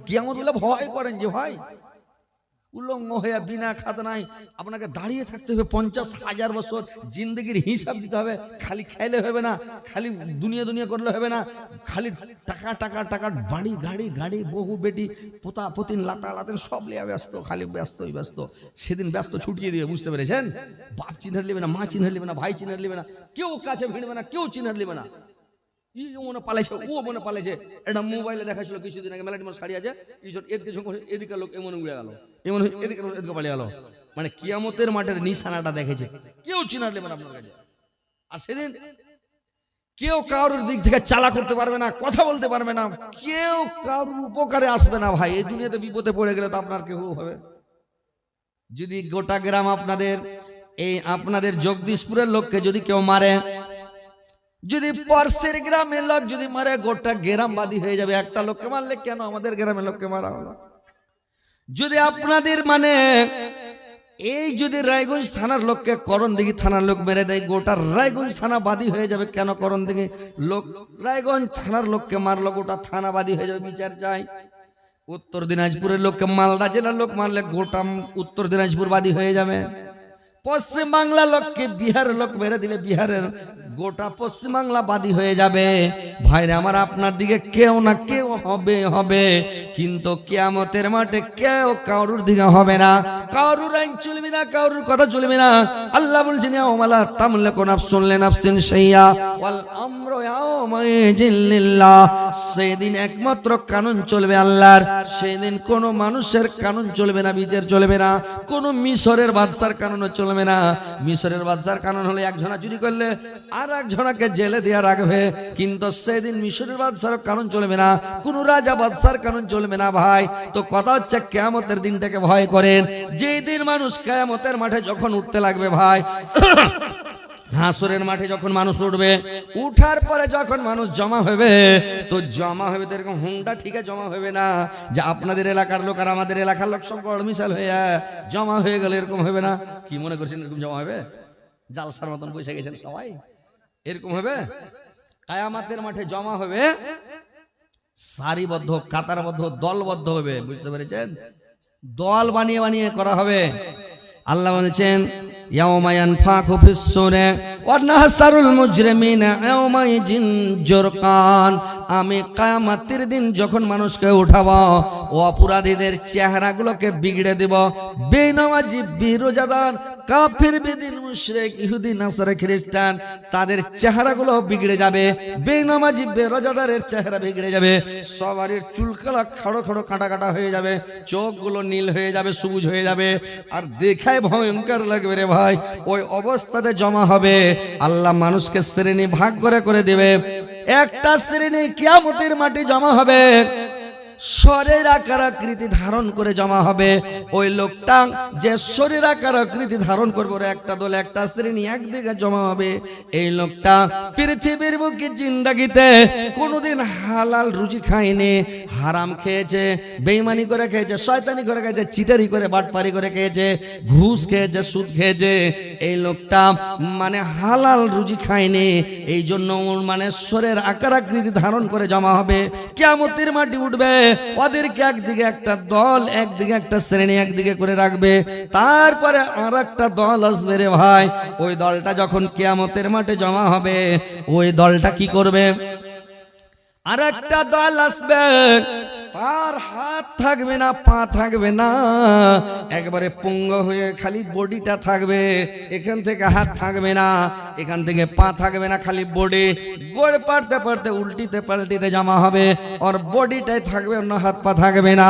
কিয়ামত বলে ভয় করেন যে ভাই উলঙ্গ হয়ে বিনা খাতনায় আপনাকে দাঁড়িয়ে থাকতে হবে 50,000 বছর, জিন্দগির হিসাব দিতে হবে। খালি খাইলে হবে না, খালি দুনিয়া দুনিয়া করলে হবে না, খালি টাকা টাকা টাকা, বাড়ি গাড়ি গাড়ি, বহু বেটি পোতা পতিন লাতা লাতেন সব লিয়ে ব্যস্ত, খালি ব্যস্তই ব্যস্ত। সেদিন ব্যস্ত ছুটিয়ে দিবে, বুঝতে পেরেছেন? বাপ চিনহার নেবে না, মা চিনহার নেবে না, ভাই চিনহার নেবে না, কেউ কাছে ভিড়বে না, কেউ চিনহার নেবে না। মনে পালাইছে, ও মনে পালাইছে। এটা মোবাইলে দেখাচ্ছিল কিছুদিন আগে, মেলাটি সারি আছে, এদিকে লোক এমন উড়ে গেল, এমন এদিকে পালিয়ে গেল। মানে কিয়ামতের মাঠের নিশানাটা দেখেছে, কেউ চিনার নেবে না আপনার কাছে। আর সেদিন কেউ কারোর দিক থেকে চালা করতে পারবে না, কথা বলতে পারবে না, কেউ কারোর উপকারে আসবে না। ভাই এই দুনিয়াতে বিপদে পড়ে গেলে তো আপনার কেউ হবে। যদি গোটা গ্রাম আপনাদের জগদীশপুরের লোককে যদি কেউ মারে, যদি পাশের গ্রামের লোক যদি মারে, গোটা গ্রামবাদী হয়ে যাবে। একটা লোককে মারলে কেন আমাদের গ্রামের লোককে মারা হলো? যদি আপনাদের মানে এই যদি রায়গঞ্জ থানার লোককে করণদিঘি থানার লোক মেরে দেয়, গোটা রায়গঞ্জ থানা বাদী হয়ে যাবে। কেন করণদিঘি লোক রায়গঞ্জ থানার লোককে মারলো, গোটা থানা বাদী হয়ে যাবে। বিচার চাই। উত্তর দিনাজপুরের লোককে মালদা জেলার লোক মারলে গোটা উত্তর দিনাজপুর বাদী হয়ে যাবে। পশ্চিম বাংলা লোককে বিহারের লোক মেরে দিলে বিহারের গোটা পশ্চিম বাংলা বাদী হয়ে যাবে। ভাইরে আমার, আপনার দিকে কেউ না কেউ হবে, কিন্তু কিয়ামতের মাঠে কেউ কারুর দিকে হবে না। কারুর আইন চলবে না, কারুর কথা চলবে না। আল্লাহ বলছেন ইয়াওমালা তামলাকু নাফসুন লিনাফসিন শাইয়া ওয়াল আমরু ইয়াওমাইযিন লিল্লাহ। সেদিন একমাত্র কানুন চলবে আল্লাহর। সেদিন কোনো মানুষের কানুন চলবে না, বিচার চলবে না, কোনো মিশরের বাদশার কানুনও চলবে না। মিশরের বাদশার কানুন হলে একজনা চুরি করলে আর একজনাকে জেলে দেয়া রাখবে, কিন্তু সেদিন মিশরের বাদশার কানুন চলবে না, কোন রাজা বাদশার কানুন চলবে না। ভাই তো কথা হচ্ছে কিয়ামতের দিনটাকে ভয় করেন। যেই দিন মানুষ কিয়ামতের মাঠে যখন উঠতে লাগবে, ভাই হাসরের মাঠে যখন মানুষ উঠবে, উঠার পরে যখন মানুষ জমা হবে, তো জমা হবে তো এরকম হুন্ডা ঠিকই জমা হবে না যে আপনাদের এলাকার লোক আর আমাদের এলাকার লোক সব মিশাল হয়ে জমা হয়ে গেল, এরকম হবে না। কি মনে করছেন এরকম জমা হবে? জালসার মতন বসে গেছেন সবাই, এরকম হবে? কিয়ামতের মাঠে জমা হবে সারিবদ্ধ, কাতারবদ্ধ, দলবদ্ধ হবে, বুঝতে পেরেছেন? দল বানিয়ে বানিয়ে করা হবে। আল্লাহ বলেছেন ইয়াওমা ইয়ানফাখু ফিস-সূরি ওয়া নাহসারুল মুজরিমিনা ইয়াওমাইযিন জুরকান। আমি কিয়ামতের দিন যখন মানুষকে উঠাবো, ও অপরাধীদের চেহারাগুলোকে বিগড়ে দেব। বেনামাজি, বিরোজাদার, কাফির, বেদিন, মুশরিক, ইহুদি, নাসারা, খ্রিস্টান, তাদের চেহারাগুলো বিগড়ে যাবে। বেনামাজি, বেরোজাদারের চেহারা বিগড়ে যাবে। সবারই চুলকালা খড়ো খড়ো কাটা কাটা হয়ে যাবে, চোখগুলো নীল হয়ে যাবে, সবুজ হয়ে যাবে, আর দেখায় ভয়ঙ্কর লাগবে রে ভাই। ওই অবস্থাতে জমা হবে। আল্লাহ মানুষকে শ্রেণী ভাগ করে দেবে। একটা শ্রেণী কিয়ামতের মাঠে জমা হবে, শরীর আকার আকৃতি ধারণ করে জমা হবে। ওই লোকটা যে শরীর আকার আকৃতি ধারণ করবে, ওর একটা দল, একটা শ্রেণী একদিকে জমা হবে। এই লোকটা পৃথিবীর বুকে জিন্দাগিতে কোনোদিন হালাল রুজি খায়নি, হারাম খেয়েছে, বেঈমানি করে খেয়েছে, শয়তানি করে খেয়েছে, চিটারি করে বাটপারি করে খেয়েছে, ঘুষ খেয়েছে, সুদ খেয়েছে। এই লোকটা মানে হালাল রুজি খায়নি, এই জন্য ওর মানে শরীর আকার আকৃতি ধারণ করে জমা হবে। কিয়ামতের মাটি উঠবে, ওদেরকে একদিকে একটা দল, একদিকে একটা শ্রেণী একদিকে করে রাখবে। তারপরে আর একটা দল আসবে রে ভাই। ওই দলটা যখন কিয়ামতের মাঠে জমা হবে, ওই দলটা কি করবে? আর একটা দল আসবে, তার হাত থাকবে না, পা থাকবে না, একবারে পুঙ্গ হয়ে খালি বডিটা থাকবে। এখান থেকে হাত থাকবে না, এখান থেকে পা থাকবে না, খালি বডি। গোড় পাড়তে পাড়তে উল্টিতে পাল্টিতে জমা হবে, আর বডিটাই থাকবে, অন্য হাত পা থাকবে না।